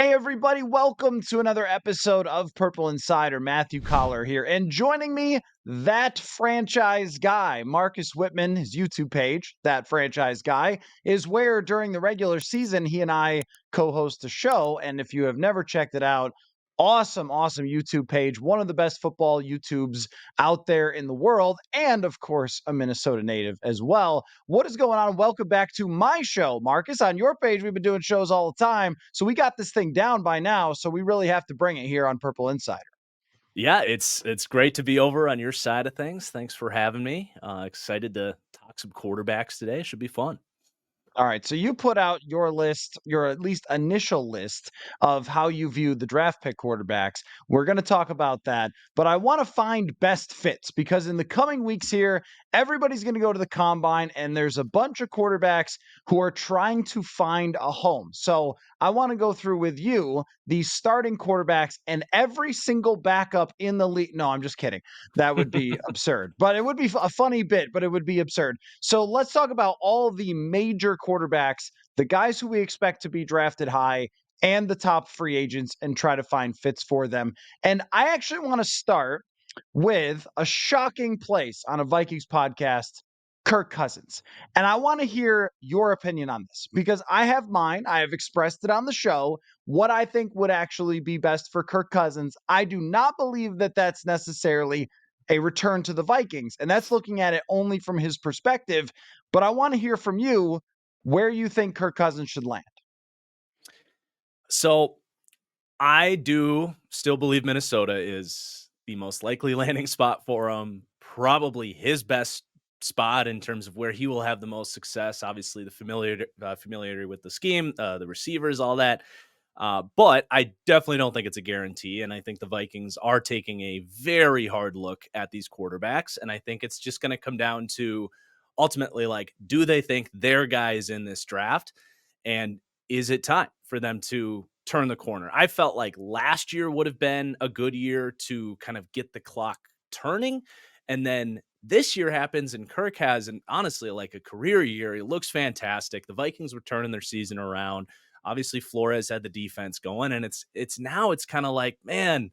Hey, everybody, welcome to another episode of Purple Insider. Matthew Coller here. And joining me, that franchise guy, Marcus Whitman, his YouTube page, that franchise guy, is where during the regular season, he and I co host a show. And if you have never checked it out, awesome YouTube page, one of the best football YouTubes out there in the world, and of course, a Minnesota native as well. What is going on? Welcome back to my show, Marcus. On your page, we've been doing shows all the time, so we got this thing down by now, so we really have to bring it here on Purple Insider. Yeah, it's great to be over on your side of things. Thanks for having me. Excited to talk some quarterbacks today. Should be fun. All right, so you put out your list, your at least initial list of how you view the draft pick quarterbacks. We're going to talk about that, but I want to find best fits because in the coming weeks here, everybody's going to go to the combine and there's a bunch of quarterbacks who are trying to find a home. So I want to go through with you these starting quarterbacks and every single backup in the league. No, I'm just kidding. That would be absurd, but it would be a funny bit, but it would be absurd. So let's talk about all the major quarterbacks, the guys who we expect to be drafted high, and the top free agents, and try to find fits for them. And I actually want to start with a shocking place on a Vikings podcast, Kirk Cousins. And I want to hear your opinion on this because I have mine. I have expressed it on the show, what I think would actually be best for Kirk Cousins. I do not believe that that's necessarily a return to the Vikings. And that's looking at it only from his perspective. But I want to hear from you where you think Kirk Cousins should land. So I do still believe Minnesota is the most likely landing spot for him. Probably his best spot in terms of where he will have the most success. Obviously, the familiarity with the scheme, the receivers, all that. But I definitely don't think it's a guarantee. And I think the Vikings are taking a very hard look at these quarterbacks. And I think it's just going to come down to ultimately, like, do they think their guy is in this draft? And is it time for them to turn the corner? I felt like last year would have been a good year to kind of get the clock turning. And then this year happens and Kirk has, and honestly, like a career year. He looks fantastic. The Vikings were turning their season around. Obviously, Flores had the defense going, and it's kind of like, man,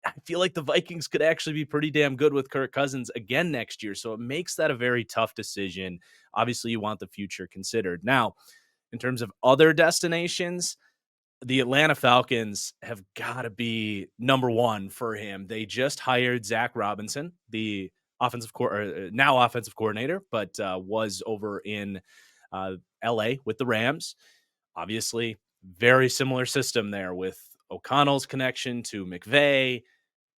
I feel like the Vikings could actually be pretty damn good with Kirk Cousins again next year. So it makes that a very tough decision. Obviously, you want the future considered. Now, in terms of other destinations, the Atlanta Falcons have got to be number one for him. They just hired Zach Robinson, the now offensive coordinator, but was over in LA with the Rams. Obviously, very similar system there with O'Connell's connection to McVay.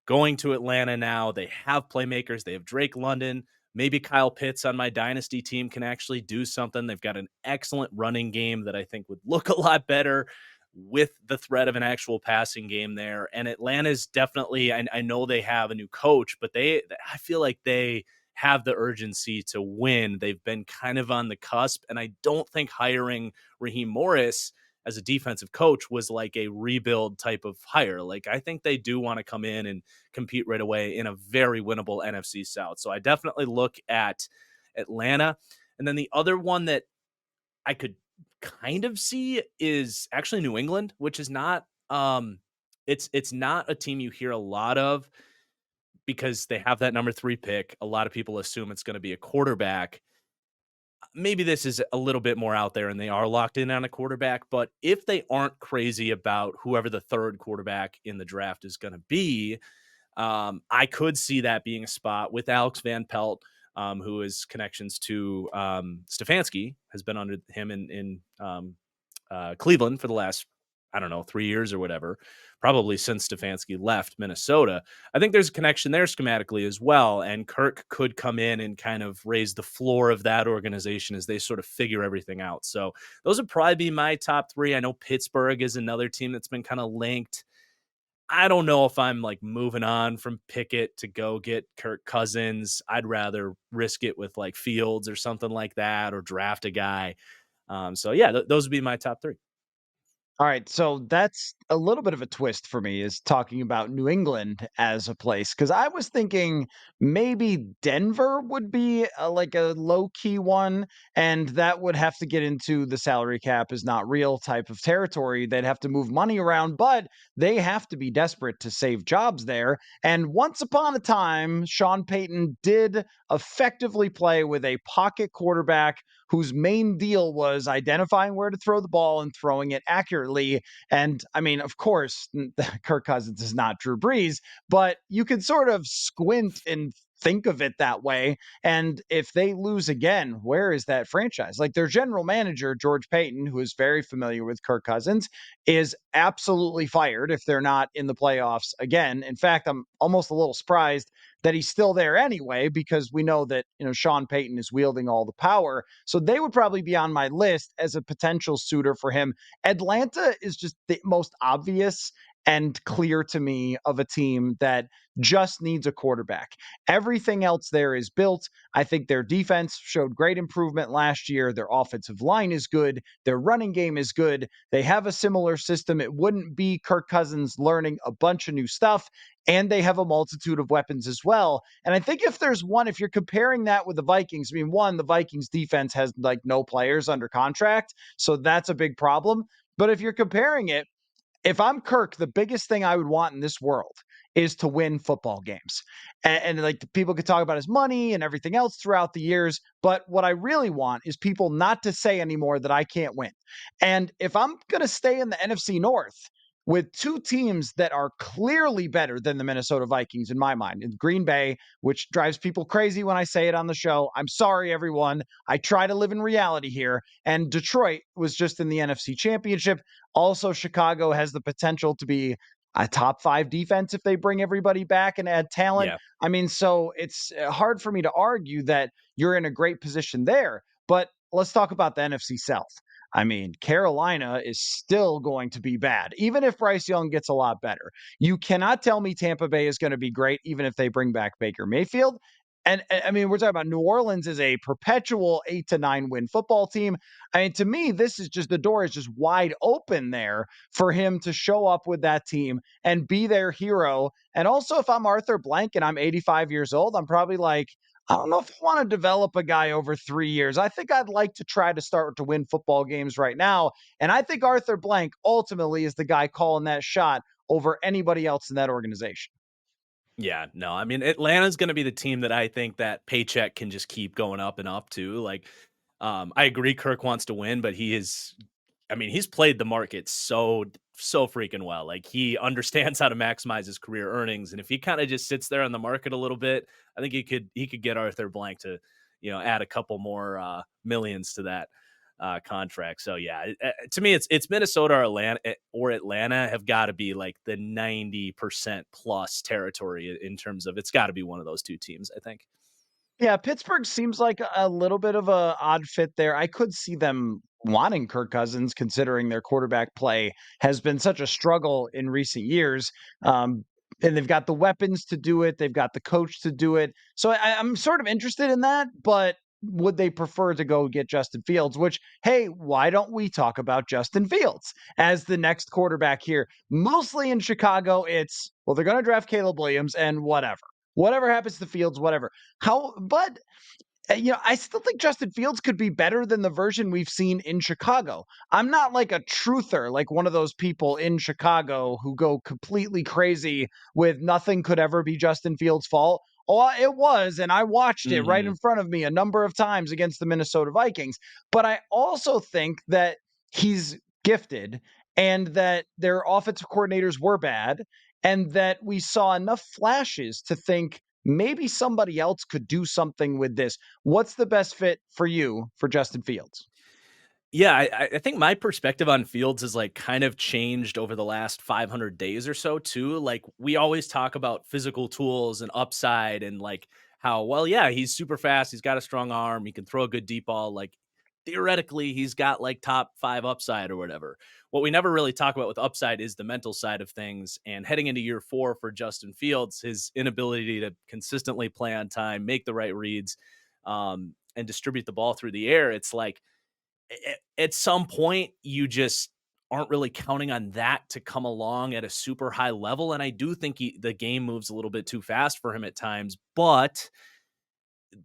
Going to Atlanta now, they have playmakers. They have Drake London. Maybe Kyle Pitts on my dynasty team can actually do something. They've got an excellent running game that I think would look a lot better with the threat of an actual passing game there. And Atlanta's definitely, I know they have a new coach, but I feel like they have the urgency to win. They've been kind of on the cusp. And I don't think hiring Raheem Morris as a defensive coach was like a rebuild type of hire. Like, I think they do want to come in and compete right away in a very winnable NFC South. So I definitely look at Atlanta. And then the other one that I could kind of see is actually New England, which is not it's not a team you hear a lot of because they have that number 3 pick. A lot of people assume it's going to be a quarterback. Maybe this is a little bit more out there and they are locked in on a quarterback, but if they aren't crazy about whoever the third quarterback in the draft is going to be, I could see that being a spot with Alex Van Pelt, who is connections to Stefanski, has been under him in Cleveland for the last, I don't know, 3 years or whatever, probably since Stefanski left Minnesota. I think there's a connection there schematically as well. And Kirk could come in and kind of raise the floor of that organization as they sort of figure everything out. So those would probably be my top 3. I know Pittsburgh is another team that's been kind of linked. I don't know if I'm like moving on from Pickett to go get Kirk Cousins. I'd rather risk it with like Fields or something like that, or draft a guy. So yeah, those would be my top 3. All right, so that's a little bit of a twist for me is talking about New England as a place because I was thinking maybe Denver would be like a low key one, and that would have to get into the salary cap is not real type of territory. They'd have to move money around, but they have to be desperate to save jobs there. And once upon a time, Sean Payton did effectively play with a pocket quarterback whose main deal was identifying where to throw the ball and throwing it accurately. And I mean, of course, Kirk Cousins is not Drew Brees, but you can sort of squint and think of it that way. And if they lose again, where is that franchise? Like their general manager, George Payton, who is very familiar with Kirk Cousins, is absolutely fired if they're not in the playoffs again. In fact, I'm almost a little surprised that he's still there anyway, because we know that, Sean Payton is wielding all the power. So they would probably be on my list as a potential suitor for him. Atlanta is just the most obvious and clear to me of a team that just needs a quarterback. Everything else there is built. I think their defense showed great improvement last year. Their offensive line is good. Their running game is good. They have a similar system. It wouldn't be Kirk Cousins learning a bunch of new stuff, and they have a multitude of weapons as well. And I think if there's one, if you're comparing that with the Vikings, I mean, one, the Vikings defense has like no players under contract, so that's a big problem. But if you're comparing it, if I'm Kirk, the biggest thing I would want in this world is to win football games. And like people could talk about his money and everything else throughout the years. But what I really want is people not to say anymore that I can't win. And if I'm going to stay in the NFC North with two teams that are clearly better than the Minnesota Vikings in my mind, in Green Bay, which drives people crazy when I say it on the show. I'm sorry, everyone. I try to live in reality here. And Detroit was just in the NFC Championship. Also, Chicago has the potential to be a top 5 defense if they bring everybody back and add talent. Yeah. I mean, so it's hard for me to argue that you're in a great position there. But let's talk about the NFC South. I mean, Carolina is still going to be bad, even if Bryce Young gets a lot better. You cannot tell me Tampa Bay is going to be great, even if they bring back Baker Mayfield. And I mean, we're talking about New Orleans is a perpetual 8 to 9 win football team. I mean, to me, this is just the door is just wide open there for him to show up with that team and be their hero. And also, if I'm Arthur Blank and I'm 85 years old, I'm probably like, I don't know if I want to develop a guy over 3 years. I think I'd like to try to start to win football games right now. And I think Arthur Blank ultimately is the guy calling that shot over anybody else in that organization. Yeah, no, I mean, Atlanta's gonna be the team that I think that paycheck can just keep going up and up to. Like, I agree Kirk wants to win, but I mean, he's played the market so freaking well. Like, he understands how to maximize his career earnings, and if he kinda just sits there on the market a little bit, I think he could get Arthur Blank to, add a couple more, millions to that contract. So yeah, to me, it's Minnesota or Atlanta have got to be like the 90% plus territory in terms of it's got to be one of those two teams. I think. Yeah, Pittsburgh seems like a little bit of a odd fit there. I could see them wanting Kirk Cousins, considering their quarterback play has been such a struggle in recent years. Um, and they've got the weapons to do it. They've got the coach to do it. So I'm sort of interested in that, but would they prefer to go get Justin Fields? Which, hey, why don't we talk about Justin Fields as the next quarterback here? Mostly in Chicago, it's, well, they're going to draft Caleb Williams and whatever. Whatever happens to Fields, whatever. But I still think Justin Fields could be better than the version we've seen in Chicago. I'm not like a truther, like one of those people in Chicago who go completely crazy with nothing could ever be Justin Fields' fault. Oh, it was, and I watched it right Hmm. in front of me a number of times against the Minnesota Vikings. But I also think that he's gifted and that their offensive coordinators were bad and that we saw enough flashes to think maybe somebody else could do something with this. What's the best fit for you for Justin Fields? Yeah, I think my perspective on Fields has like kind of changed over the last 500 days or so too. Like we always talk about physical tools and upside and like how well, yeah, he's super fast, he's got a strong arm, he can throw a good deep ball. Like theoretically, he's got like top 5 upside or whatever. What we never really talk about with upside is the mental side of things. And heading into year 4 for Justin Fields, his inability to consistently play on time, make the right reads, and distribute the ball through the air. It's like at some point you just aren't really counting on that to come along at a super high level. And I do think the game moves a little bit too fast for him at times, but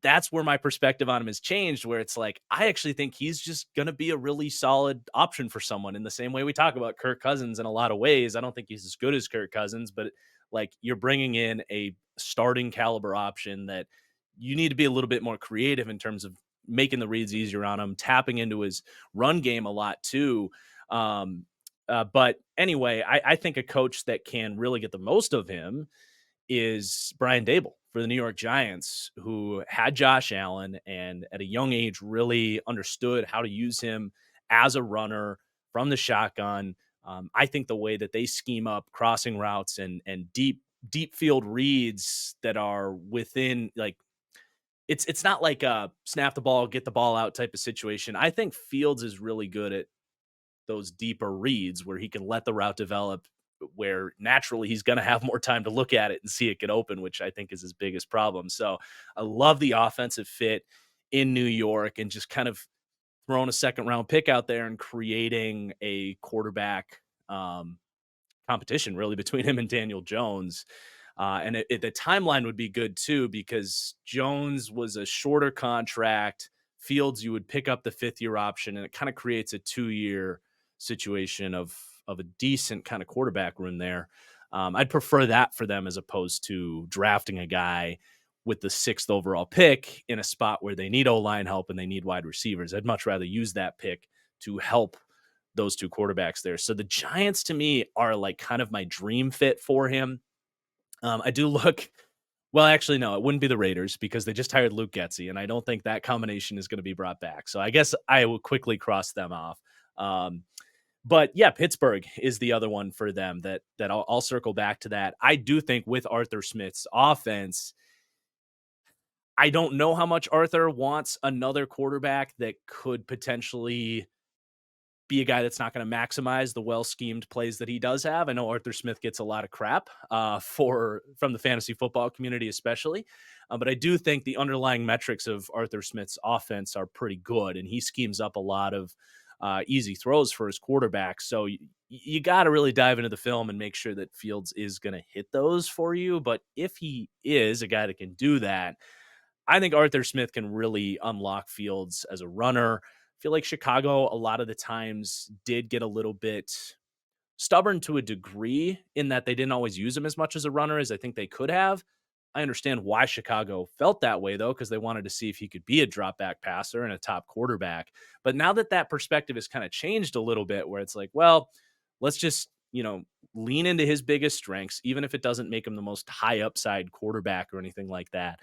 that's where my perspective on him has changed, where it's like, I actually think he's just going to be a really solid option for someone in the same way we talk about Kirk Cousins in a lot of ways. I don't think he's as good as Kirk Cousins, but like you're bringing in a starting caliber option that you need to be a little bit more creative in terms of making the reads easier on him, tapping into his run game a lot too. But anyway, I think a coach that can really get the most of him is Brian Dable for the New York Giants, who had Josh Allen and at a young age really understood how to use him as a runner from the shotgun. I think the way that they scheme up crossing routes and deep field reads that are within, like, it's not like a snap the ball, get the ball out type of situation. I think Fields is really good at those deeper reads where he can let the route develop, where naturally he's going to have more time to look at it and see it get open, which I think is his biggest problem. So I love the offensive fit in New York and just kind of throwing a second round pick out there and creating a quarterback competition really between him and Daniel Jones. And the timeline would be good too, because Jones was a shorter contract. Fields, you would pick up the 5th-year option, and it kind of creates a 2-year situation of a decent kind of quarterback room there. I'd prefer that for them as opposed to drafting a guy with the 6th overall pick in a spot where they need O-line help and they need wide receivers. I'd much rather use that pick to help those two quarterbacks there. So the Giants to me are like kind of my dream fit for him. I do look well, actually, no, it wouldn't be the Raiders because they just hired Luke Getsy, and I don't think that combination is going to be brought back. So I guess I will quickly cross them off. But yeah, Pittsburgh is the other one for them that I'll circle back to that. I do think with Arthur Smith's offense, I don't know how much Arthur wants another quarterback that could potentially be a guy that's not going to maximize the well-schemed plays that he does have. I know Arthur Smith gets a lot of crap from the fantasy football community, especially. But I do think the underlying metrics of Arthur Smith's offense are pretty good, and he schemes up a lot of easy throws for his quarterback. So you got to really dive into the film and make sure that Fields is going to hit those for you. But if he is a guy that can do that, I think Arthur Smith can really unlock Fields as a runner. I feel like Chicago a lot of the times did get a little bit stubborn to a degree in that they didn't always use him as much as a runner as I think they could have. I understand why Chicago felt that way, though, because they wanted to see if he could be a drop back passer and a top quarterback. But now that that perspective has kind of changed a little bit, where it's like, well, let's just, lean into his biggest strengths, even if it doesn't make him the most high upside quarterback or anything like that.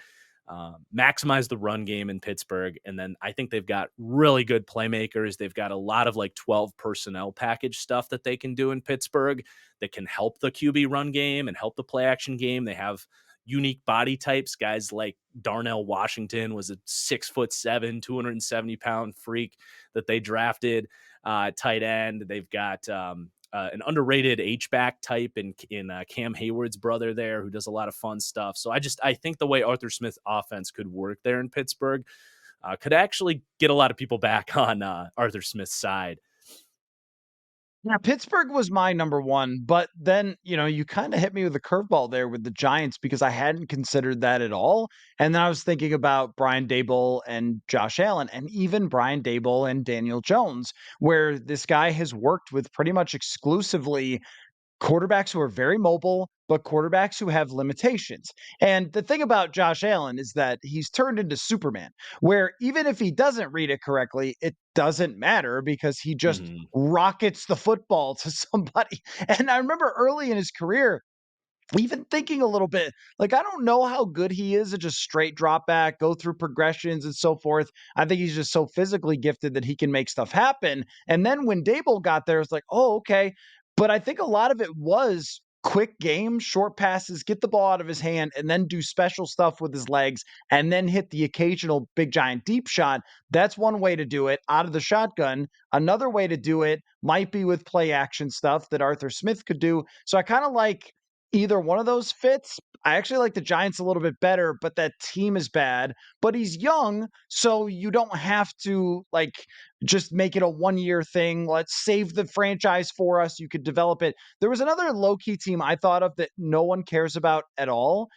Maximize the run game in Pittsburgh. And then I think they've got really good playmakers. They've got a lot of like 12 personnel package stuff that they can do in Pittsburgh that can help the QB run game and help the play action game. They have unique body types. Guys like Darnell Washington was a 6'7", 270-pound freak that they drafted tight end. They've got an underrated H-back type in Cam Hayward's brother there, who does a lot of fun stuff. So I think the way Arthur Smith offense could work there in Pittsburgh could actually get a lot of people back on Arthur Smith's side. Yeah, Pittsburgh was my number one, but then, you kind of hit me with a curveball there with the Giants because I hadn't considered that at all. And then I was thinking about Brian Dable and Josh Allen, and even Brian Dable and Daniel Jones, where this guy has worked with pretty much exclusively quarterbacks who are very mobile, but quarterbacks who have limitations. And the thing about Josh Allen is that he's turned into Superman, where even if he doesn't read it correctly, it doesn't matter because he just Mhm. rockets the football to somebody. And I remember early in his career, even thinking a little bit, like, I don't know how good he is at just straight drop back, go through progressions and so forth. I think he's just so physically gifted that he can make stuff happen. And then when Dable got there, it's like, oh, okay. But I think a lot of it was quick game, short passes, get the ball out of his hand, and then do special stuff with his legs, and then hit the occasional big giant deep shot. That's one way to do it out of the shotgun. Another way to do it might be with play action stuff that Arthur Smith could do. So I kind of like either one of those fits. I actually like the Giants a little bit better, but that team is bad. But he's young, so you don't have to like just make it a 1-year thing. Let's save the franchise for us. You could develop it. There was another low-key team I thought of that no one cares about at all,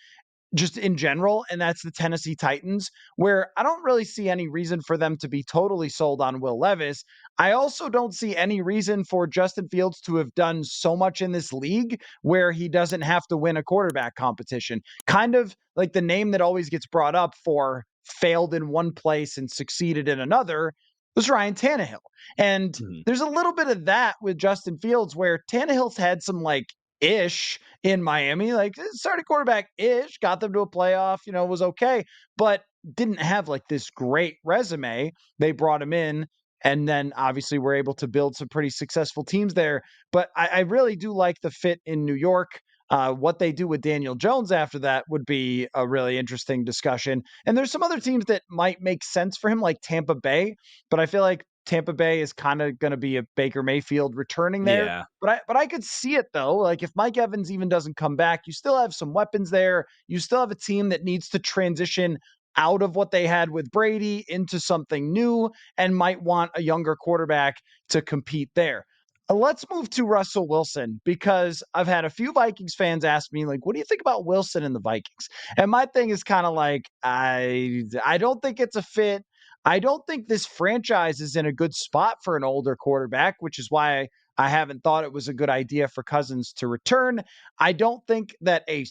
just in general, and that's the Tennessee Titans, where I don't really see any reason for them to be totally sold on Will Levis. I also don't see any reason for Justin Fields to have done so much in this league where he doesn't have to win a quarterback competition. Kind of like the name that always gets brought up for failed in one place and succeeded in another was Ryan Tannehill. And Mhm. there's a little bit of that with Justin Fields where Tannehill's had some like ish in Miami, like started quarterback ish, got them to a playoff, was okay, but didn't have like this great resume. They brought him in and then obviously were able to build some pretty successful teams there. But I really do like the fit in New York. What they do with Daniel Jones after that would be a really interesting discussion. And there's some other teams that might make sense for him, like Tampa Bay, but I feel like Tampa Bay is kind of going to be a Baker Mayfield returning there. Yeah. But I could see it though. Like if Mike Evans even doesn't come back, you still have some weapons there. You still have a team that needs to transition out of what they had with Brady into something new and might want a younger quarterback to compete there. Let's move to Russell Wilson because I've had a few Vikings fans ask me like, "What do you think about Wilson and the Vikings?" And my thing is kind of like, I don't think it's a fit. I don't think this franchise is in a good spot for an older quarterback, which is why I haven't thought it was a good idea for Cousins to return. I don't think that a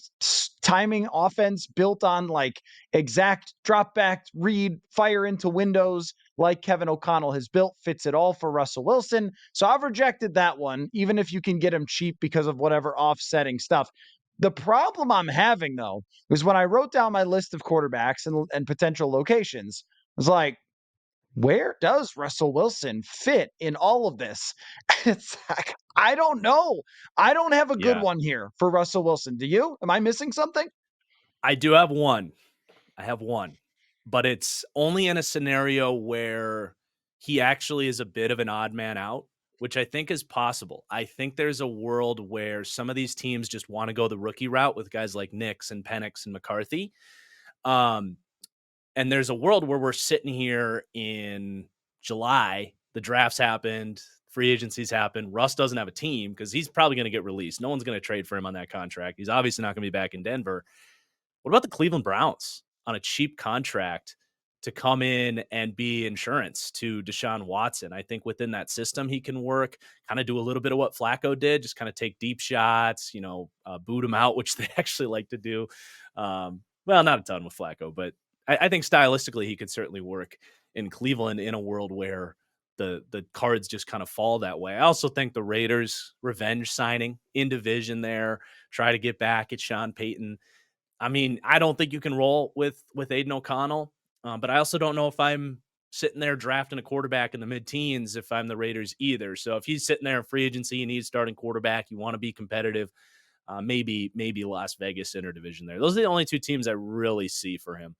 timing offense built on like exact drop back, read, fire into windows like Kevin O'Connell has built fits it all for Russell Wilson. So I've rejected that one, even if you can get him cheap because of whatever offsetting stuff. The problem I'm having though is when I wrote down my list of quarterbacks and potential locations, I was like, where does Russell Wilson fit in all of this? It's like, I don't know. I don't have a good Yeah. one here for Russell Wilson. Do you? Am I missing something? I do have one. I have one, but it's only in a scenario where he actually is a bit of an odd man out, which I think is possible. I think there's a world where some of these teams just want to go the rookie route with guys like Nix and Penix and McCarthy. Um, and there's a world where we're sitting here in July, the drafts happened, free agencies happened. Russ doesn't have a team because he's probably going to get released. No one's going to trade for him on that contract. He's obviously not going to be back in Denver. What about the Cleveland Browns on a cheap contract to come in and be insurance to Deshaun Watson? I think within that system, he can work, kind of do a little bit of what Flacco did, just kind of take deep shots, boot him out, which they actually like to do. Well, not a ton with Flacco, but I think stylistically he could certainly work in Cleveland in a world where the cards just kind of fall that way. I also think the Raiders revenge signing in division there, try to get back at Sean Payton. I mean, I don't think you can roll with Aiden O'Connell, but I also don't know if I'm sitting there drafting a quarterback in the mid-teens if I'm the Raiders either. So if he's sitting there in free agency and he's starting quarterback, you want to be competitive, maybe Las Vegas interdivision there. Those are the only two teams I really see for him.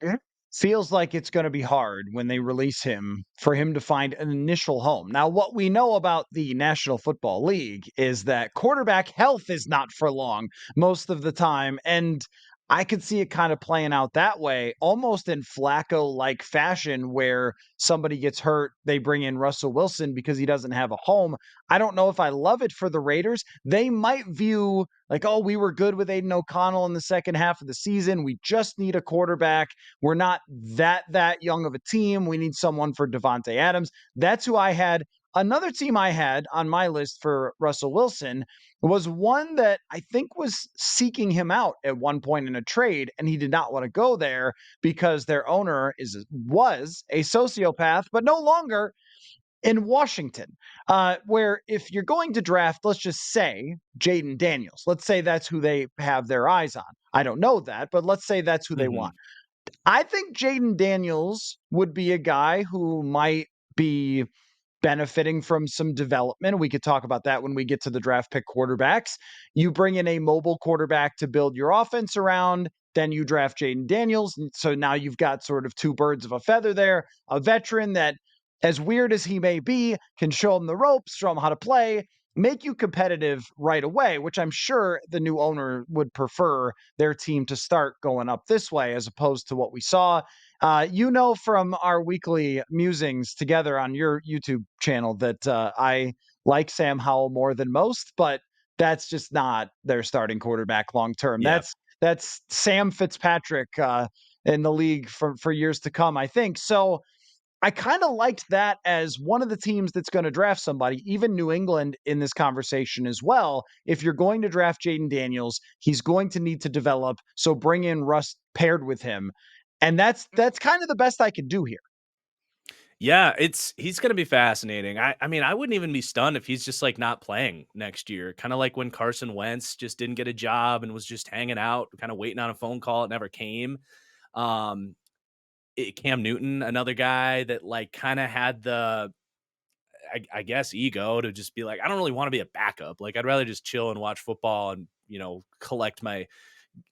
It feels like it's going to be hard when they release him for him to find an initial home. Now, what we know about the National Football League is that quarterback health is not for long most of the time. And I could see it kind of playing out that way, almost in Flacco like fashion, where somebody gets hurt, they bring in Russell Wilson because he doesn't have a home. I don't know if I love it for the Raiders. They might view like, oh, we were good with Aiden O'Connell in the second half of the season. We just need a quarterback. We're not that young of a team. We need someone for Devontae Adams. That's who I had. Another team I had on my list for Russell Wilson was one that I think was seeking him out at one point in a trade, and he did not want to go there because their owner was a sociopath, but no longer in Washington, where if you're going to draft, let's just say Jaden Daniels, let's say that's who they have their eyes on. I don't know that, but let's say that's who they Mhm. want. I think Jaden Daniels would be a guy who might be benefiting from some development. We could talk about that when we get to the draft pick quarterbacks. You bring in a mobile quarterback to build your offense around, then you draft Jaden Daniels. So now you've got sort of two birds of a feather there, a veteran that, as weird as he may be, can show him the ropes, show him how to play, make you competitive right away, which I'm sure the new owner would prefer their team to start going up this way as opposed to what we saw. From our weekly musings together on your YouTube channel that I like Sam Howell more than most, but that's just not their starting quarterback long term. Yeah. That's Sam Fitzpatrick in the league for years to come, I think. So I kind of liked that as one of the teams that's going to draft somebody, even New England in this conversation as well. If you're going to draft Jaden Daniels, he's going to need to develop. So bring in Russ paired with him. And that's kind of the best I could do here. Yeah, he's gonna be fascinating. I mean, I wouldn't even be stunned if he's just, like, not playing next year, kinda like when Carson Wentz just didn't get a job and was just hanging out, kinda waiting on a phone call, it never came. Um, Cam Newton, another guy that, like, kinda had the, I guess, ego to just be like, "I don't really wanna be a backup, like, I'd rather just chill and watch football and, collect my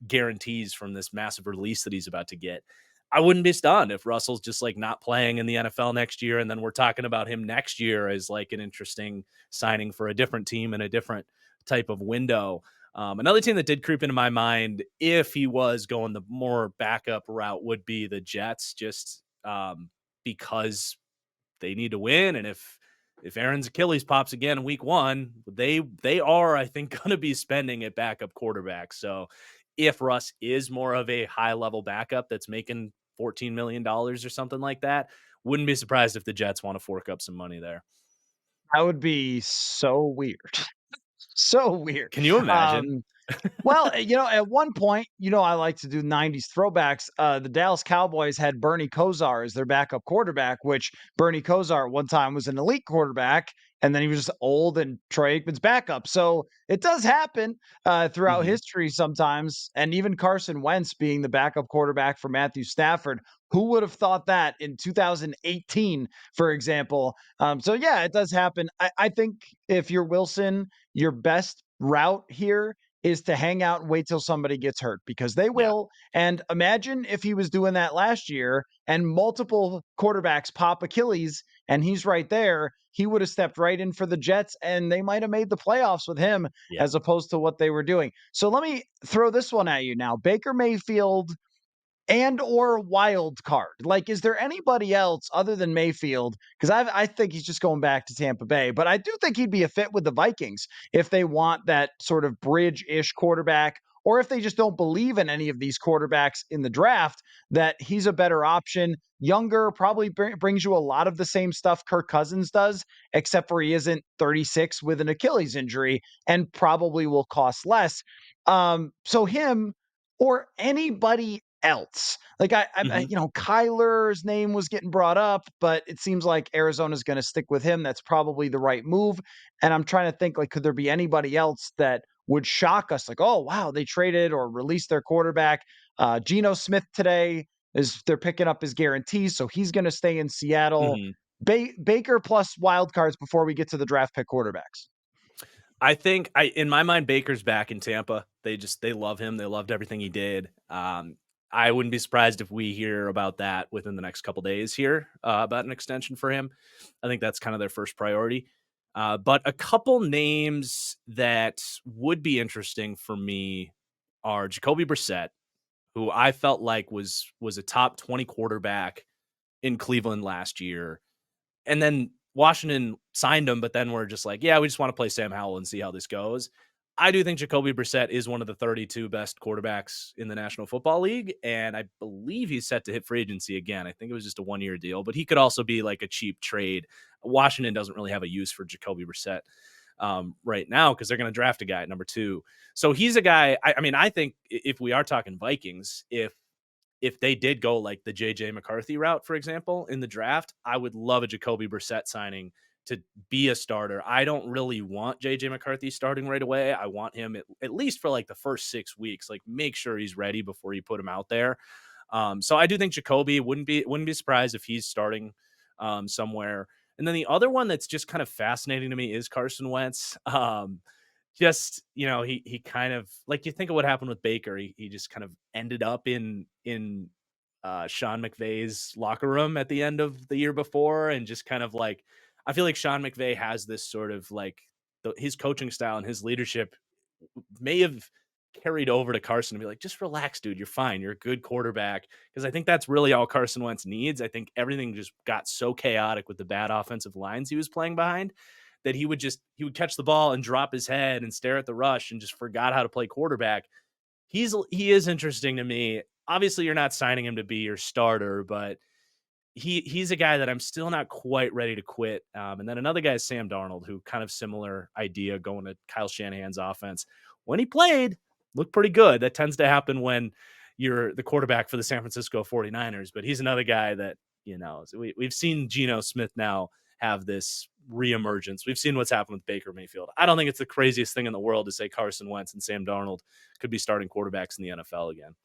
guarantees from this massive release that he's about to get." I wouldn't be stunned if Russell's just like not playing in the NFL next year. And then we're talking about him next year as like an interesting signing for a different team and a different type of window. Another team that did creep into my mind if he was going the more backup route would be the Jets, just because they need to win. And if Aaron's Achilles pops again in week one, they are, I think, going to be spending at backup quarterback. So if Russ is more of a high level backup that's making $14 million or something like that, wouldn't be surprised if the Jets want to fork up some money there. That would be so weird. So weird. Can you imagine? Um, at one point, I like to do 90s throwbacks. The Dallas Cowboys had Bernie Kosar as their backup quarterback, which Bernie Kosar at one time was an elite quarterback, and then he was just old and Troy Aikman's backup. So it does happen throughout Mhm. history sometimes. And even Carson Wentz being the backup quarterback for Matthew Stafford. Who would have thought that in 2018, for example? So, yeah, it does happen. I think if you're Wilson, your best route here is to hang out and wait till somebody gets hurt because they Yeah. will. And imagine if he was doing that last year and multiple quarterbacks pop Achilles and he's right there, he would have stepped right in for the Jets and they might have made the playoffs with him Yeah. as opposed to what they were doing. So let me throw this one at you now. Baker Mayfield and or wild card. Like, is there anybody else other than Mayfield? Because I think he's just going back to Tampa Bay, but I do think he'd be a fit with the Vikings if they want that sort of bridge-ish quarterback, or if they just don't believe in any of these quarterbacks in the draft, that he's a better option. Younger, probably brings you a lot of the same stuff Kirk Cousins does, except for he isn't 36 with an Achilles injury and probably will cost less. So him or anybody else. Like Mhm. Kyler's name was getting brought up, but it seems like Arizona's going to stick with him. That's probably the right move. And I'm trying to think, like, could there be anybody else that would shock us? Like, oh wow, they traded or released their quarterback. Geno Smith today is they're picking up his guarantees, so he's going to stay in Seattle. Mhm. Baker plus wild cards before we get to the draft pick quarterbacks. I think in my mind, Baker's back in Tampa. They love him. They loved everything he did. I wouldn't be surprised if we hear about that within the next couple days here, about an extension for him. I think that's kind of their first priority. But a couple names that would be interesting for me are Jacoby Brissett, who I felt like was a top 20 quarterback in Cleveland last year. And then Washington signed him, but then we're just like, yeah, we just want to play Sam Howell and see how this goes. I do think Jacoby Brissett is one of the 32 best quarterbacks in the National Football League, and I believe he's set to hit free agency again. I think it was just a one-year deal, but he could also be like a cheap trade. Washington doesn't really have a use for Jacoby Brissett right now because they're going to draft a guy at number 2. So he's a guy. I mean, I think if we are talking Vikings, if they did go like the JJ McCarthy route, for example, in the draft, I would love a Jacoby Brissett signing to be a starter. I don't really want JJ McCarthy starting right away. I want him at least for like the first 6 weeks, like make sure he's ready before you put him out there. So I do think Jacoby wouldn't be surprised if he's starting somewhere. And then the other one that's just kind of fascinating to me is Carson Wentz. He kind of, like, you think of what happened with Baker, he just kind of ended up in Sean McVay's locker room at the end of the year before, and just kind of like, I feel like Sean McVay has this sort of like his coaching style and his leadership may have carried over to Carson to be like, just relax, dude. You're fine. You're a good quarterback. Because I think that's really all Carson Wentz needs. I think everything just got so chaotic with the bad offensive lines he was playing behind that he would catch the ball and drop his head and stare at the rush and just forgot how to play quarterback. He is interesting to me. Obviously, you're not signing him to be your starter, but he's a guy that I'm still not quite ready to quit. And then another guy is Sam Darnold, who kind of similar idea going to Kyle Shanahan's offense. When he played, looked pretty good. That tends to happen when you're the quarterback for the San Francisco 49ers. But he's another guy that, we've seen Geno Smith now have this reemergence. We've seen what's happened with Baker Mayfield. I don't think it's the craziest thing in the world to say Carson Wentz and Sam Darnold could be starting quarterbacks in the NFL again.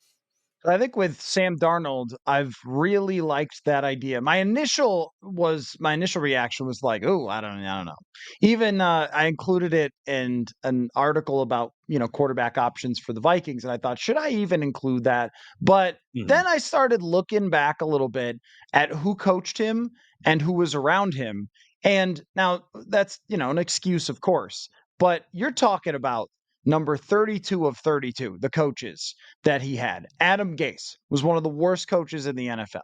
I think with Sam Darnold, I've really liked that idea. My initial reaction was like, "Oh, I don't know." Even I included it in an article about quarterback options for the Vikings, and I thought, should I even include that? But Mhm. then I started looking back a little bit at who coached him and who was around him, and now that's an excuse, of course, but you're talking about number 32 of 32, the coaches that he had. Adam Gase was one of the worst coaches in the NFL.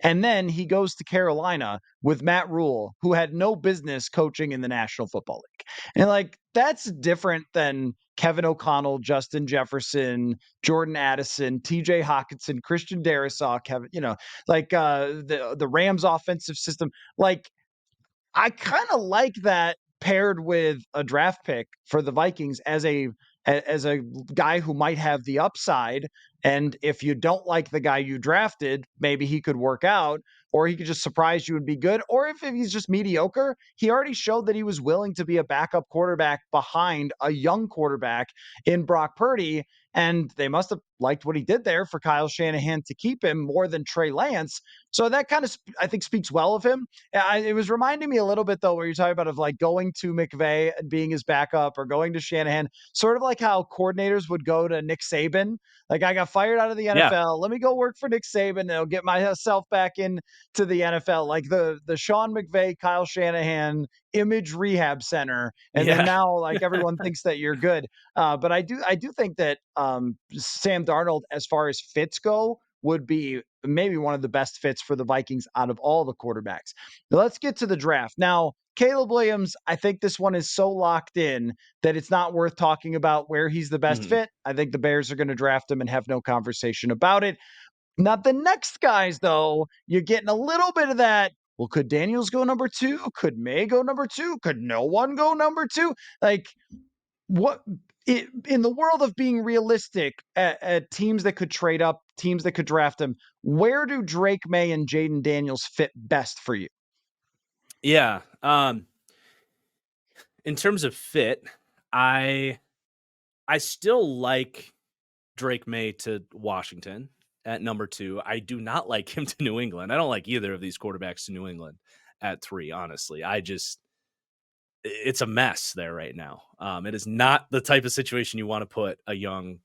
And then he goes to Carolina with Matt Rule, who had no business coaching in the National Football League. And that's different than Kevin O'Connell, Justin Jefferson, Jordan Addison, TJ Hawkinson, Christian Darisaw, the Rams offensive system. I kind of like that paired with a draft pick for the Vikings as a guy who might have the upside. And if you don't like the guy you drafted, maybe he could work out, or he could just surprise you and be good. Or if he's just mediocre, he already showed that he was willing to be a backup quarterback behind a young quarterback in Brock Purdy. And they must have liked what he did there for Kyle Shanahan to keep him more than Trey Lance. So that kind of, I think, speaks well of him. It was reminding me a little bit, though, where you're talking about of going to McVay and being his backup or going to Shanahan, sort of like how coordinators would go to Nick Saban. Like, I got fired out of the Yeah. NFL. Let me go work for Nick Saban and I'll get myself back into the NFL. Like the Sean McVay, Kyle Shanahan image rehab center. And then Yeah. now everyone thinks that you're good. But I do think that Sam Darnold, as far as fits go, would be maybe one of the best fits for the Vikings out of all the quarterbacks. Let's get to the draft. Now, Caleb Williams, I think this one is so locked in that it's not worth talking about where he's the best Mhm. fit. I think the Bears are going to draft him and have no conversation about it. Not the next guys, though. You're getting a little bit of that. Well, could Daniels go number 2? Could May go number 2? Could no one go number 2? Like, what in the world of being realistic at teams that could trade up, teams that could draft him, where do Drake May and Jaden Daniels fit best for you? Yeah. In terms of fit, I I still like Drake May to Washington at number 2. I do not like him to New England. I don't like either of these quarterbacks to New England at 3, honestly. It's a mess there right now. It is not the type of situation you want to put a young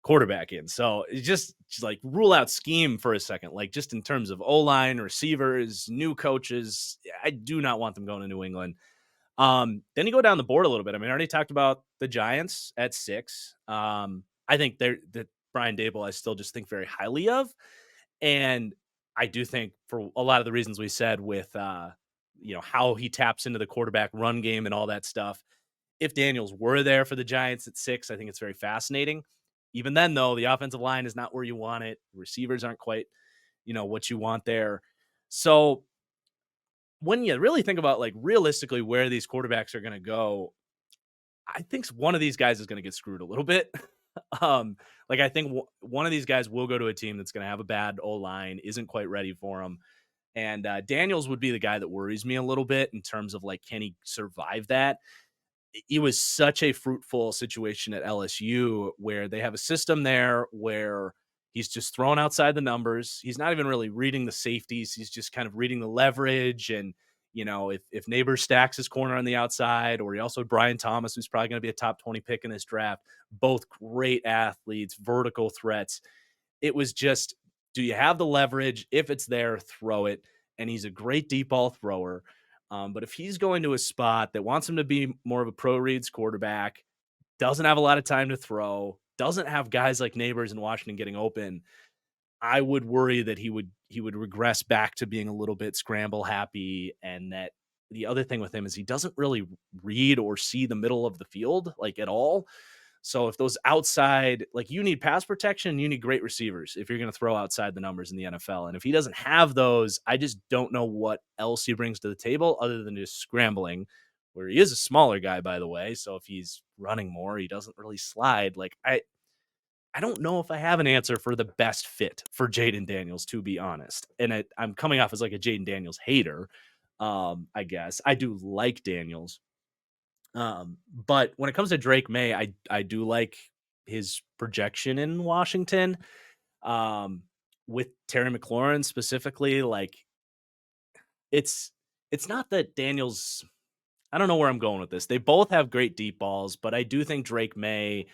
quarterback in. So just like rule out scheme for a second. Like just in terms of O-line, receivers, new coaches, I do not want them going to New England. Then you go down the board a little bit. I mean, I already talked about the Giants at 6. I think that Brian Dable, I still just think very highly of. And I do think for a lot of the reasons we said with, how he taps into the quarterback run game and all that stuff. If Daniels were there for the Giants at 6, I think it's very fascinating. Even then, though, the offensive line is not where you want it. Receivers aren't quite, what you want there. So when you really think about like realistically where these quarterbacks are going to go, I think one of these guys is going to get screwed a little bit. I think one of these guys will go to a team that's going to have a bad O line, isn't quite ready for him. And Daniels would be the guy that worries me a little bit in terms of like, can he survive that? It was such a fruitful situation at LSU where they have a system there where he's just thrown outside the numbers. He's not even really reading the safeties. He's just kind of reading the leverage. And, if Neighbor stacks his corner on the outside, or he also had Brian Thomas, who's probably going to be a top 20 pick in this draft, both great athletes, vertical threats. It was just, do you have the leverage? If it's there, throw it. And he's a great deep ball thrower. But if he's going to a spot that wants him to be more of a pro reads quarterback, doesn't have a lot of time to throw, doesn't have guys like Neighbors in Washington getting open, I would worry that he would regress back to being a little bit scramble happy. And that the other thing with him is he doesn't really read or see the middle of the field like at all. So if those outside, like, you need pass protection, you need great receivers if you're going to throw outside the numbers in the NFL. And if he doesn't have those, I just don't know what else he brings to the table other than just scrambling, where he is a smaller guy, by the way. So if he's running more, he doesn't really slide. Like, I don't know if I have an answer for the best fit for Jaden Daniels, to be honest. And I'm coming off as like a Jaden Daniels hater. I guess I do like Daniels. But when it comes to Drake May, I do like his projection in Washington. Um, with Terry McLaurin specifically, like, it's it's not that Daniels. I don't know where I'm going with this. They both have great deep balls, but I do think Drake May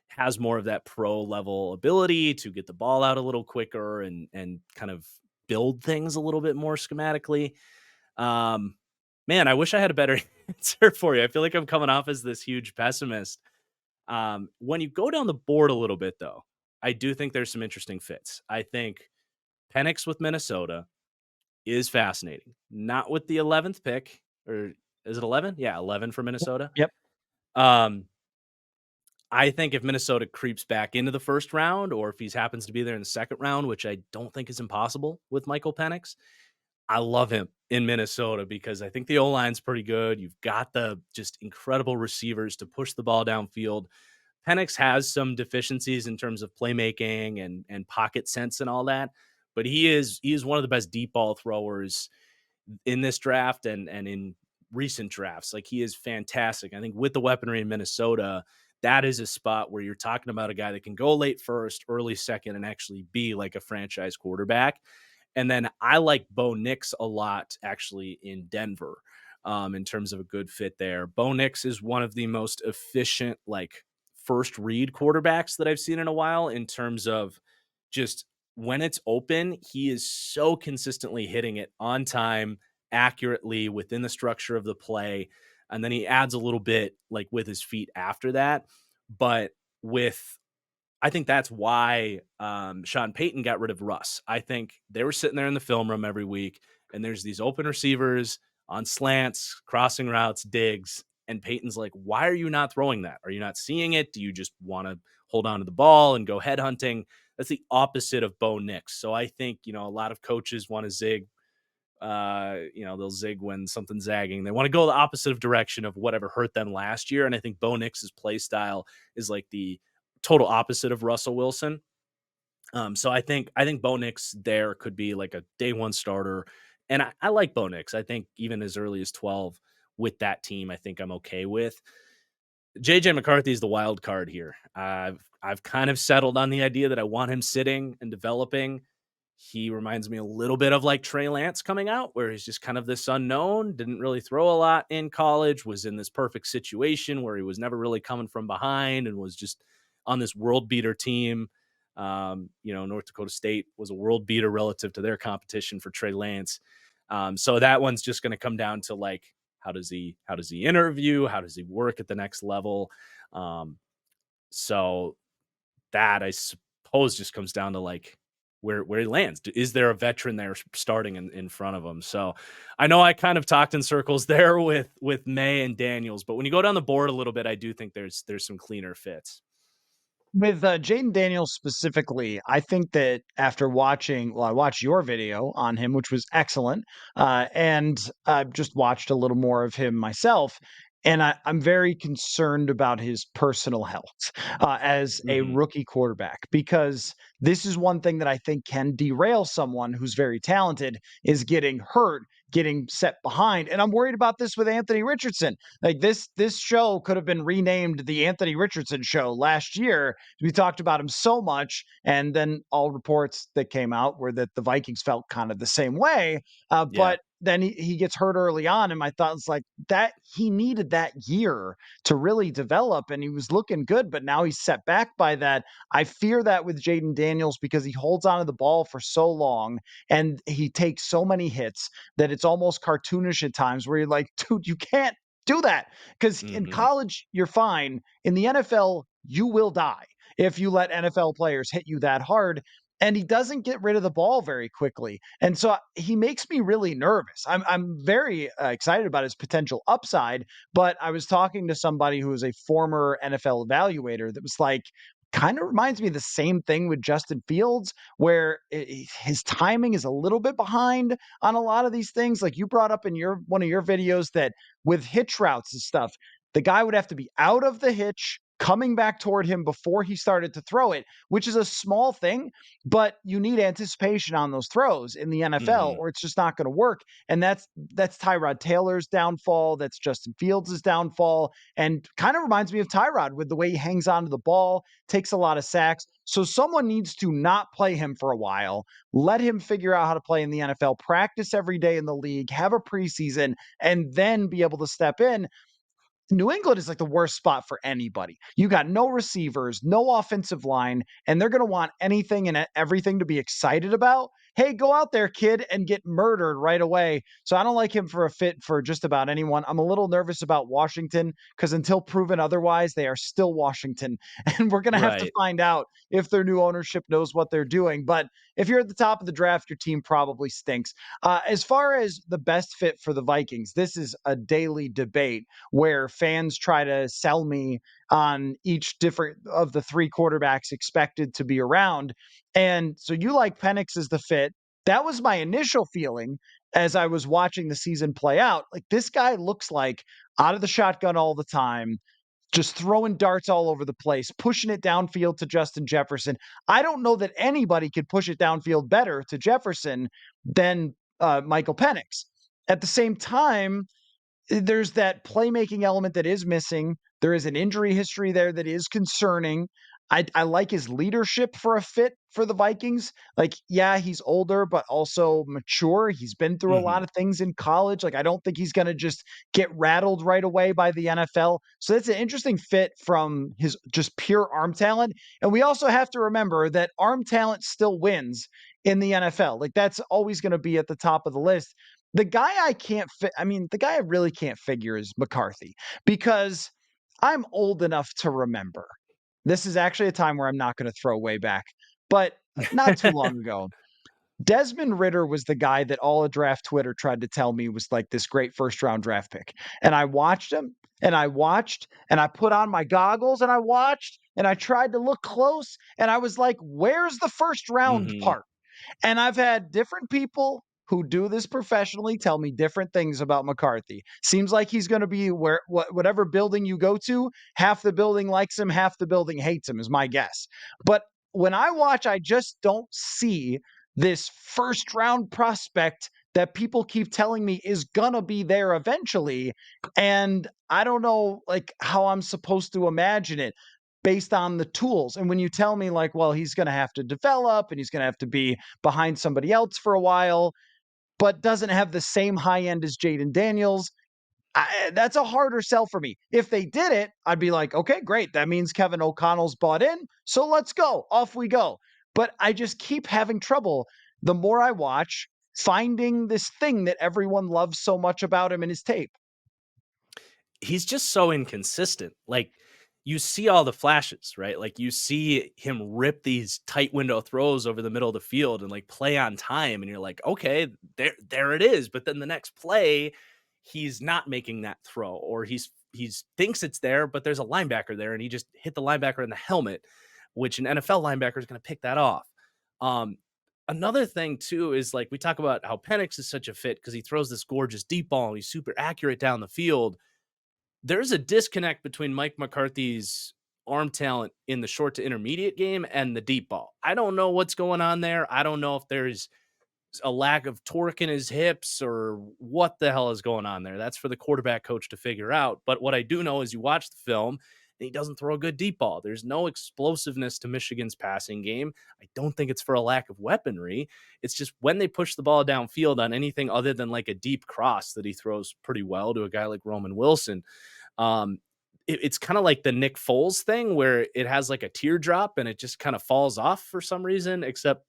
has more of that pro level ability to get the ball out a little quicker and kind of build things a little bit more schematically. Um, Man, I wish I had a better answer for you. I feel like I'm coming off as this huge pessimist. When you go down the board a little bit, though, I do think there's some interesting fits. I think Penix with Minnesota is fascinating. Not with the 11th pick, or is it 11? Yeah, 11 for Minnesota. Yep. Um, I think if Minnesota creeps back into the first round, or if he happens to be there in the second round, which I don't think is impossible with Michael Penix, I love him in Minnesota because I think the O-line's pretty good. You've got the just incredible receivers to push the ball downfield. Penix has some deficiencies in terms of playmaking and pocket sense and all that, but he is one of the best deep ball throwers in this draft and in recent drafts. Like, he is fantastic. I think with the weaponry in Minnesota, that is a spot where you're talking about a guy that can go late first, early second, and actually be like a franchise quarterback. And then I like Bo Nix a lot, actually, in Denver, in terms of a good fit there. Bo Nix is one of the most efficient, like, first read quarterbacks that I've seen in a while, in terms of just when it's open, he is so consistently hitting it on time, accurately within the structure of the play. And then he adds a little bit, like, with his feet after that. But with I think that's why Sean Payton got rid of Russ. I think they were sitting there in the film room every week, and there's these open receivers on slants, crossing routes, digs, and Payton's like, "Why are you not throwing that? Are you not seeing it? Do you just want to hold on to the ball and go head hunting?" That's the opposite of Bo Nix. So I think, a lot of coaches want to zig. They'll zig when something's zagging. They want to go the opposite of direction of whatever hurt them last year. And I think Bo Nix's play style is like the total opposite of Russell Wilson. So I think Bo Nix there could be like a day one starter. And I like Bo Nix. I think even as early as 12 with that team, I think I'm okay with. JJ McCarthy is the wild card here. I've kind of settled on the idea that I want him sitting and developing. He reminds me a little bit of like Trey Lance coming out, where he's just kind of this unknown, didn't really throw a lot in college, was in this perfect situation where he was never really coming from behind and was just on this world beater team. North Dakota State was a world beater relative to their competition for Trey Lance. So that one's just going to come down to, like, how does he interview? How does he work at the next level? So that, I suppose, just comes down to, like, where he lands. Is there a veteran there starting in front of him? So I know I kind of talked in circles there with May and Daniels, but when you go down the board a little bit, I do think there's some cleaner fits. With Jaden Daniels specifically, I think that after I watched your video on him, which was excellent, and I've just watched a little more of him myself, and I'm very concerned about his personal health as a Mhm. rookie quarterback, because this is one thing that I think can derail someone who's very talented, is getting hurt, getting set behind. And I'm worried about this with Anthony Richardson. Like, this show could have been renamed the Anthony Richardson Show last year. We talked about him so much, and then all reports that came out were that the Vikings felt kind of the same way. Yeah. But then he gets hurt early on. And my thought was like that he needed that year to really develop, and he was looking good, but now he's set back by that. I fear that with Jaden Daniels because he holds onto the ball for so long and he takes so many hits that it's almost cartoonish at times where you're like, dude, you can't do that. Because in Mhm. college, you're fine. In the NFL, you will die if you let NFL players hit you that hard. And he doesn't get rid of the ball very quickly. And so he makes me really nervous. I'm very excited about his potential upside, but I was talking to somebody who was a former NFL evaluator that was like, kind of reminds me of the same thing with Justin Fields, where his timing is a little bit behind on a lot of these things. Like you brought up in your one of your videos that with hitch routes and stuff, the guy would have to be out of the hitch, coming back toward him before he started to throw it, which is a small thing, but you need anticipation on those throws in the NFL, Mhm. or it's just not going to work. And that's Tyrod Taylor's downfall. That's Justin Fields' downfall, and kind of reminds me of Tyrod with the way he hangs onto the ball, takes a lot of sacks. So someone needs to not play him for a while, let him figure out how to play in the NFL, practice every day in the league, have a preseason, and then be able to step in. New England is like the worst spot for anybody. You got no receivers, no offensive line, and they're going to want anything and everything to be excited about. Hey, go out there, kid, and get murdered right away. So I don't like him for a fit for just about anyone. I'm a little nervous about Washington because until proven otherwise, they are still Washington. And we're going to have to Right. find out if their new ownership knows what they're doing. But if you're at the top of the draft, your team probably stinks. As far as the best fit for the Vikings, this is a daily debate where fans try to sell me on each different of the three quarterbacks expected to be around. And so you like Penix as the fit. That was my initial feeling as I was watching the season play out. Like this guy looks like out of the shotgun all the time, just throwing darts all over the place, pushing it downfield to Justin Jefferson. I don't know that anybody could push it downfield better to Jefferson than Michael Penix. At the same time, there's that playmaking element that is missing. There is an injury history there that is concerning. I like his leadership for a fit for the Vikings. Like, yeah, he's older, but also mature. He's been through a lot Mhm. of things in college. Like, I don't think he's going to just get rattled right away by the NFL. So that's an interesting fit from his just pure arm talent. And we also have to remember that arm talent still wins in the NFL. Like, that's always going to be at the top of the list. The guy I can't fit, I mean, the guy I really can't figure is McCarthy because I'm old enough to remember. This is actually a time where I'm not going to throw way back, but not too long ago, Desmond Ritter was the guy that all of draft Twitter tried to tell me was like this great first round draft pick. And I watched him and I watched and I put on my goggles and I watched and I tried to look close and I was like, where's the first round Mhm. part? And I've had different people who do this professionally tell me different things about McCarthy. Seems like he's going to be whatever building you go to, half the building likes him, half the building hates him, is my guess. But when I watch, I just don't see this first round prospect that people keep telling me is gonna be there eventually. And I don't know like how I'm supposed to imagine it based on the tools. And when you tell me like, well, he's going to have to develop and he's going to have to be behind somebody else for a while, but doesn't have the same high end as Jaden Daniels, that's a harder sell for me. If they did it, I'd be like, okay, great. That means Kevin O'Connell's bought in. So let's go. Off we go. But I just keep having trouble the more I watch finding this thing that everyone loves so much about him in his tape. He's just so inconsistent. Like, you see all the flashes, right? Like, you see him rip these tight window throws over the middle of the field and, like, play on time, and you're like, "Okay, there it is." But then the next play, he's not making that throw, or he's thinks it's there, but there's a linebacker there, and he just hit the linebacker in the helmet, which an NFL linebacker is gonna pick that off. Um, Another thing too is, like, we talk about how Penix is such a fit because he throws this gorgeous deep ball, and he's super accurate down the field. There's a disconnect between Mike McCarthy's arm talent in the short to intermediate game and the deep ball. I don't know what's going on there. I don't know if there's a lack of torque in his hips or what the hell is going on there. That's for the quarterback coach to figure out. But what I do know is you watch the film and he doesn't throw a good deep ball. There's no explosiveness to Michigan's passing game. I don't think it's for a lack of weaponry. It's just when they push the ball downfield on anything other than like a deep cross that he throws pretty well to a guy like Roman Wilson. Um, it's kind of like the Nick Foles thing where it has like a teardrop and it just kind of falls off for some reason, except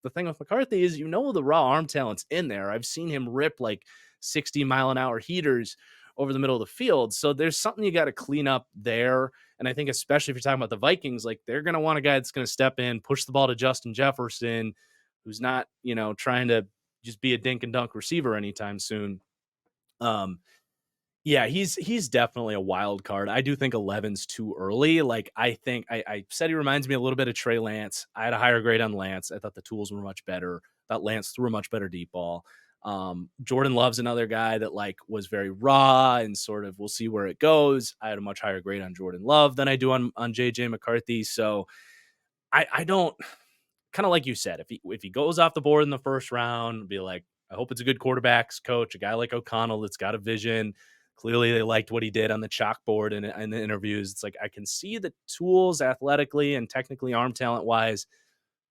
the thing with McCarthy is, the raw arm talent's in there. I've seen him rip like 60-mile-an-hour heaters over the middle of the field. So there's something you got to clean up there. And I think especially if you're talking about the Vikings, like they're going to want a guy that's going to step in, push the ball to Justin Jefferson, who's not, trying to just be a dink and dunk receiver anytime soon. Yeah, he's definitely a wild card. I do think 11's too early. Like, I think I said he reminds me a little bit of Trey Lance. I had a higher grade on Lance. I thought the tools were much better. Thought Lance threw a much better deep ball. Jordan Love's another guy that like was very raw and sort of we'll see where it goes. I had a much higher grade on Jordan Love than I do on JJ McCarthy. So I don't, kind of like you said, if he goes off the board in the first round, be like, I hope it's a good quarterbacks coach, a guy like O'Connell that's got a vision. Clearly, they liked what he did on the chalkboard and in the interviews. It's like I can see the tools athletically and technically, arm talent wise,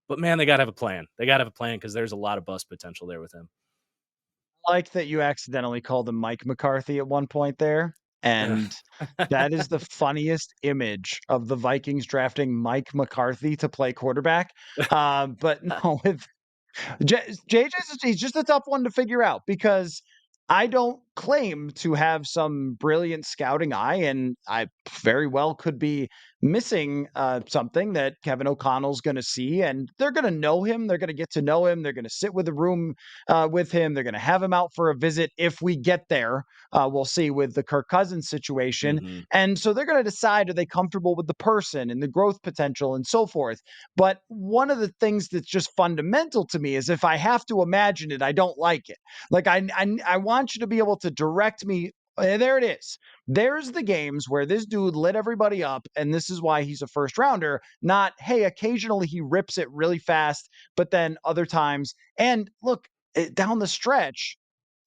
but man, they got to have a plan. They got to have a plan because there's a lot of bust potential there with him. Like that you accidentally called him Mike McCarthy at one point there, and that is the funniest image of the Vikings drafting Mike McCarthy to play quarterback. But no, with JJ's he's just a tough one to figure out because I don't claim to have some brilliant scouting eye, and I very well could be missing something that Kevin O'Connell's going to see, and they're going to know him. They're going to get to know him. They're going to sit with the room with him. They're going to have him out for a visit if we get there. We'll see with the Kirk Cousins situation, Mm-hmm. and so they're going to decide, are they comfortable with the person and the growth potential and so forth. But one of the things that's just fundamental to me is if I have to imagine it, I don't like it. Like I want you to be able to direct me. There it is. There's the games where this dude lit everybody up, and this is why he's a first rounder. Not, hey, occasionally he rips it really fast, but then other times. And look, down the stretch,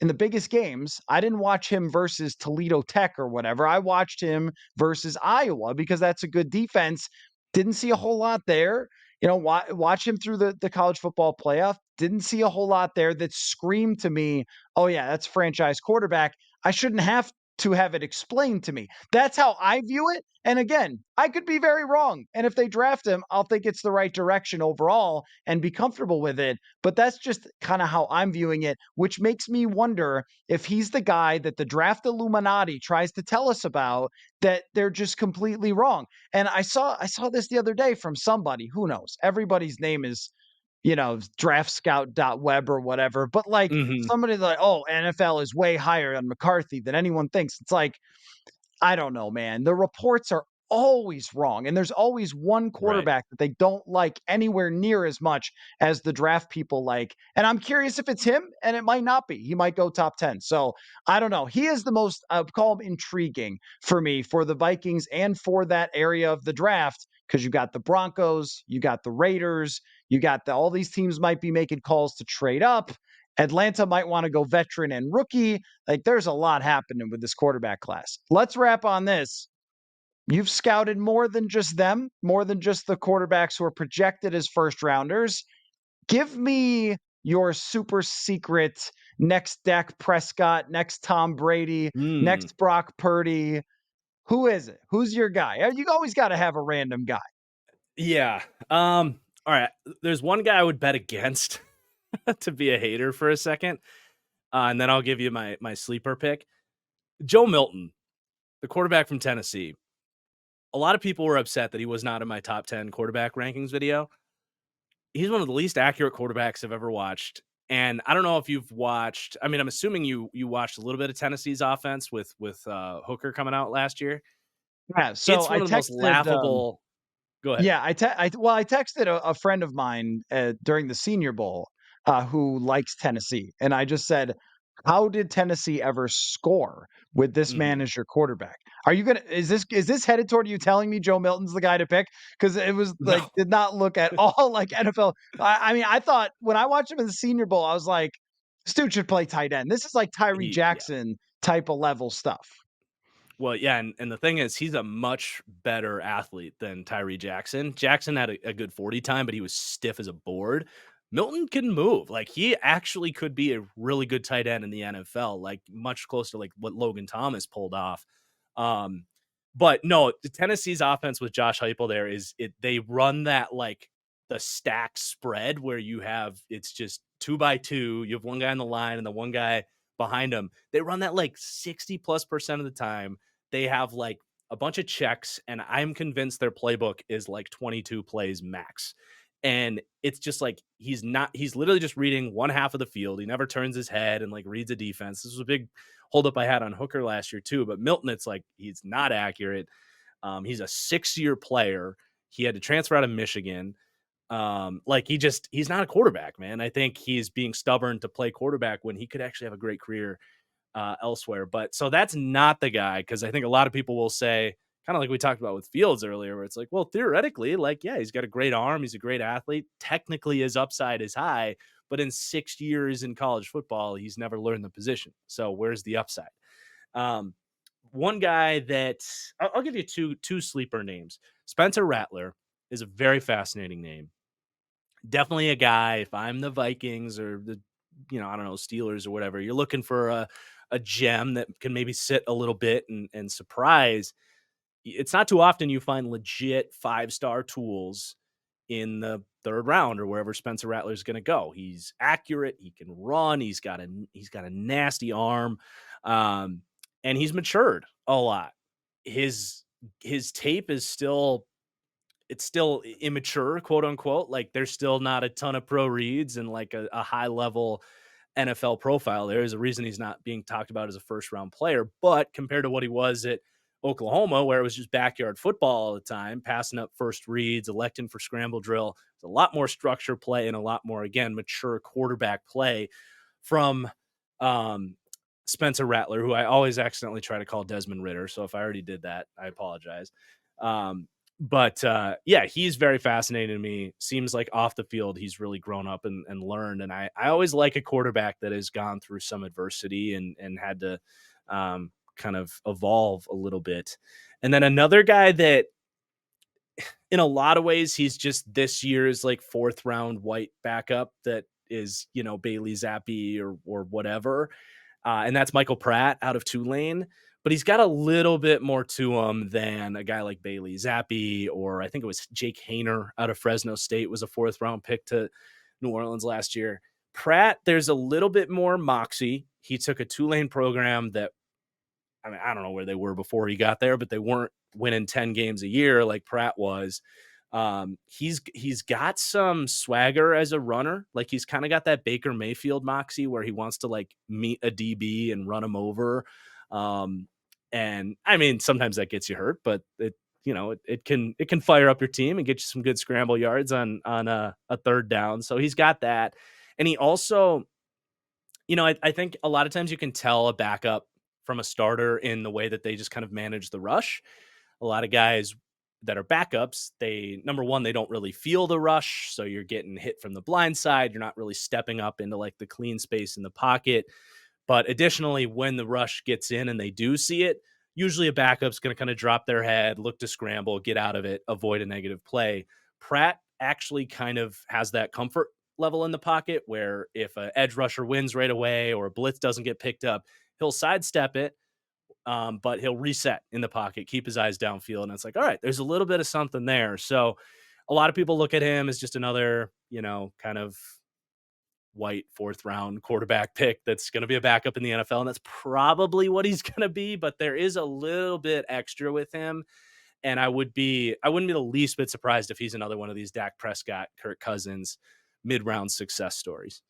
in the biggest games, I didn't watch him versus Toledo Tech or whatever. I watched him versus Iowa because that's a good defense. Didn't see a whole lot there. Watch him through the college football playoff. Didn't see a whole lot there that screamed to me, oh, yeah, that's franchise quarterback. I shouldn't have to have it explained to me. That's how I view it. And again, I could be very wrong. And if they draft him, I'll think it's the right direction overall and be comfortable with it. But that's just kind of how I'm viewing it, which makes me wonder if he's the guy that the draft Illuminati tries to tell us about, that they're just completely wrong. And I saw this the other day from somebody, who knows, everybody's name is, draftscout.web or whatever. But like Mm-hmm. somebody's like, oh, NFL is way higher on McCarthy than anyone thinks. It's like, I don't know, man. The reports are always wrong, and there's always one Right. quarterback that they don't like anywhere near as much as the draft people like. And I'm curious if it's him, and it might not be. He might go top 10. So I don't know. He is the most, I would call him intriguing for me, for the Vikings and for that area of the draft, because you got the Broncos, you got the Raiders, you got all these teams might be making calls to trade up. Atlanta might want to go veteran and rookie. Like, there's a lot happening with this quarterback class. Let's wrap on this. You've scouted more than just them, more than just the quarterbacks who are projected as first rounders. Give me your super secret next Dak Prescott, next Tom Brady, Mm. next Brock Purdy. Who is it? Who's your guy? You always got to have a random guy. Yeah. All right. There's one guy I would bet against to be a hater for a second, and then I'll give you my sleeper pick. Joe Milton, the quarterback from Tennessee. A lot of people were upset that he was not in my top 10 quarterback rankings video. He's one of the least accurate quarterbacks I've ever watched. And I don't know if you've watched. I mean, I'm assuming you watched a little bit of Tennessee's offense with Hooker coming out last year. Yeah. So It's I one of the most texted. laughable. Go ahead. Yeah, I texted a friend of mine during the Senior Bowl who likes Tennessee, and I just said, "How did Tennessee ever score with this man Mhm. as your quarterback? Are you gonna? Is this headed toward you telling me Joe Milton's the guy to pick? Because it was like No. did not look at all like NFL. I mean, I thought when I watched him in the Senior Bowl, I was like, this dude should play tight end. This is like Tyree Yeah. Jackson type of level stuff. Well, yeah, and the thing is, he's a much better athlete than Tyree Jackson. Jackson had a good 40 time, but he was stiff as a board. Milton can move. Like, he actually could be a really good tight end in the NFL, like, much closer to, like, what Logan Thomas pulled off. Um, but no, the Tennessee's offense with Josh Heupel there is they run that, like, the stack spread where you have it's just 2 by 2, you have one guy on the line and the one guy behind him. They run that, like, 60+% of the time. They have, like, a bunch of checks, and I'm convinced their playbook is, like, 22 plays max. And it's just like he's literally just reading one half of the field. He never turns his head and, like, reads a defense. This was a big holdup I had on Hooker last year too, but Milton, it's like he's not accurate. He's a 6-year player. He had to transfer out of Michigan. Like, he's not a quarterback, man. I think he's being stubborn to play quarterback when he could actually have a great career elsewhere. But so that's not the guy, because I think a lot of people will say, kind of like we talked about with Fields earlier, where it's like, well, theoretically, like, yeah, he's got a great arm, he's a great athlete. Technically, his upside is high, but in 6 years in college football, he's never learned the position. So where's the upside? Um, One guy that I'll give you two sleeper names. Spencer Rattler is a very fascinating name. Definitely a guy. If I'm the Vikings or the, I don't know, Steelers or whatever, you're looking for a gem that can maybe sit a little bit and surprise. It's not too often you find legit 5-star tools in the third round or wherever Spencer Rattler is going to go. He's accurate. He can run. He's got a nasty arm, and he's matured a lot. His his tape is still it's still immature, quote unquote. Like, there's still not a ton of pro reads and, like, a high level NFL profile. There is a reason he's not being talked about as a first round player, but compared to what he was at Oklahoma, where it was just backyard football all the time, passing up first reads, electing for scramble drill, it's a lot more structure play and a lot more, again, mature quarterback play from um, Spencer Rattler, who I always accidentally try to call Desmond Ritter. So if I already did that, I apologize. But yeah, he's very fascinating to me. Seems like off the field, he's really grown up and learned. And I always like a quarterback that has gone through some adversity and had to kind of evolve a little bit. And then another guy that, in a lot of ways, he's just this year's, like, 4th-round white backup that is, Bailey Zappi or whatever. And that's Michael Pratt out of Tulane. But he's got a little bit more to him than a guy like Bailey Zappi, or I think it was Jake Hayner out of Fresno State was a 4th-round pick to New Orleans last year. Pratt, there's a little bit more moxie. He took a Tulane program that, I mean, I don't know where they were before he got there, but they weren't winning 10 games a year like Pratt was. He's got some swagger as a runner. Like, he's kind of got that Baker Mayfield moxie where he wants to, like, meet a DB and run him over. And I mean, sometimes that gets you hurt, but it can fire up your team and get you some good scramble yards on a third down. So he's got that. And he also, I think a lot of times you can tell a backup from a starter in the way that they just kind of manage the rush. A lot of guys that are backups, number one, they don't really feel the rush. So you're getting hit from the blind side. You're not really stepping up into, like, the clean space in the pocket. But additionally, when the rush gets in and they do see it, usually a backup's going to kind of drop their head, look to scramble, get out of it, avoid a negative play. Pratt actually kind of has that comfort level in the pocket where if an edge rusher wins right away or a blitz doesn't get picked up, he'll sidestep it, but he'll reset in the pocket, keep his eyes downfield. And it's like, all right, there's a little bit of something there. So a lot of people look at him as just another, kind of white 4th-round quarterback pick that's going to be a backup in the NFL. And that's probably what he's going to be, but there is a little bit extra with him. And I wouldn't be the least bit surprised if he's another one of these Dak Prescott, Kirk Cousins mid-round success stories.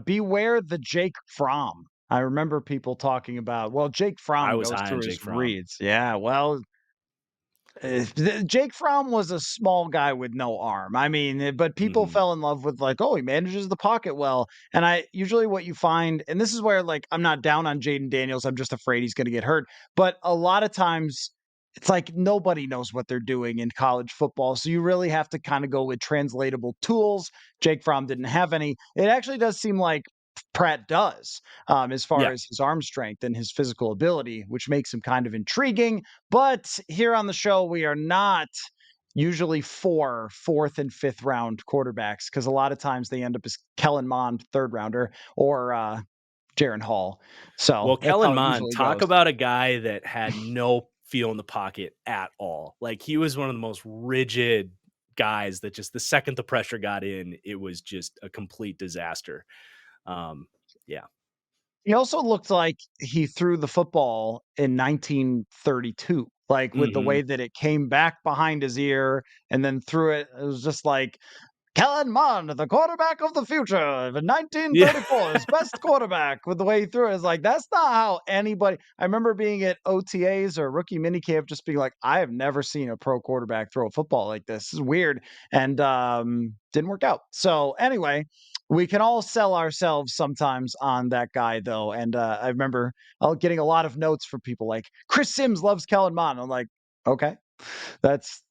Beware the Jake Fromm. I remember people talking about, well, Jake I Fromm was goes high on through his Jake Fromm. reads. Yeah, well, Jake Fromm was a small guy with no arm. I mean, but people Mhm. fell in love with, like, oh, he manages the pocket well. And I usually what you find, and this is where, like, I'm not down on Jaden Daniels. I'm just afraid he's going to get hurt. But a lot of times, it's like nobody knows what they're doing in college football. So you really have to kind of go with translatable tools. Jake Fromm didn't have any. It actually does seem like Pratt does, as far Yeah. as his arm strength and his physical ability, which makes him kind of intriguing. But here on the show, we are not usually for fourth and fifth round quarterbacks because a lot of times they end up as Kellen Mond, third rounder, or Jaron Hall. So Well, that's Kellen how it Mond, usually talk goes. about a guy that had no feel in the pocket at all. Like, he was one of the most rigid guys that just the second the pressure got in, it was just a complete disaster. Um, yeah. He also looked like he threw the football in 1932, like with the way Mhm. that it came back behind his ear and then threw it. It was just like Kellen Mond, the quarterback of the future, the Yeah. 1934, his best quarterback with the way he threw it. It's like, that's not how anybody. I remember being at OTAs or rookie minicamp, just being like, I have never seen a pro quarterback throw a football like this. This is weird. And didn't work out. So, anyway, we can all sell ourselves sometimes on that guy, though. And I remember getting a lot of notes from people like, Chris Sims loves Kellen Mond. I'm like, okay, that's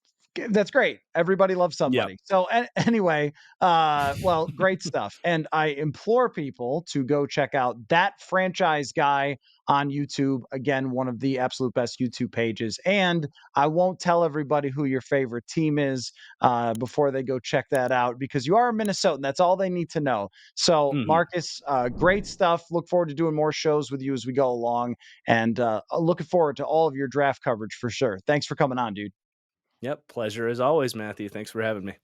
that's great. Everybody loves Yep. somebody. So anyway, well, great stuff. And I implore people to go check out That Franchise Guy on YouTube. Again, one of the absolute best YouTube pages. And I won't tell everybody who your favorite team is before they go check that out because you are a Minnesotan. That's all they need to know. So, Mhm. Marcus, great stuff. Look forward to doing more shows with you as we go along. And looking forward to all of your draft coverage for sure. Thanks for coming on, dude. Yep. Pleasure as always, Matthew. Thanks for having me.